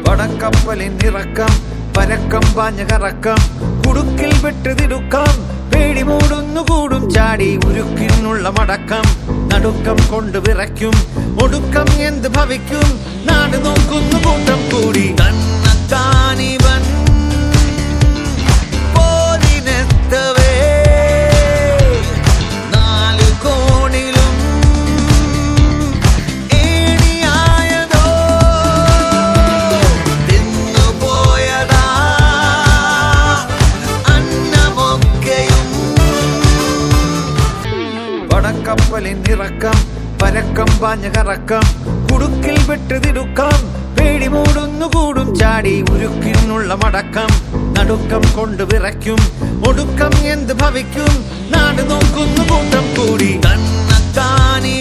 വടക്കപ്പലിൻ ഇറക്കം പരക്കം പാഞ്ഞ കറക്കം കുടുക്കിൽ വിട്ടുതിടുക്കാം പേടി മൂടുന്നു കൂടും ചാടി ഉരുക്കിനുള്ള മടക്കം നടുക്കം കൊണ്ട് വിറയ്ക്കും ഒടുക്കം എന്ത് ഭവിക്കും നാട് നോക്കുന്നു കൂട്ടം കൂടി തന്നത്താനിവൻ പോലിനെത്തവേ നാലു കോണിലും ഏണിയായതോ തിന്നുപോയതാ അന്നമൊക്കെയും വടക്കപ്പലിൻ ഇറക്കം പരക്കം പാഞ്ഞ കറക്കം കുടുക്കിൽ വിട്ടുതിടുക്കാം പേടി മൂടുന്നു കൂടും ചാടി ഉരുക്കിനുള്ള മടക്കം നടുക്കം കൊണ്ട് വിറയ്ക്കും ഒടുക്കം എന്ത് ഭവിക്കും നാട് നോക്കുന്നു കൂട്ടം കൂടി തന്നത്താനി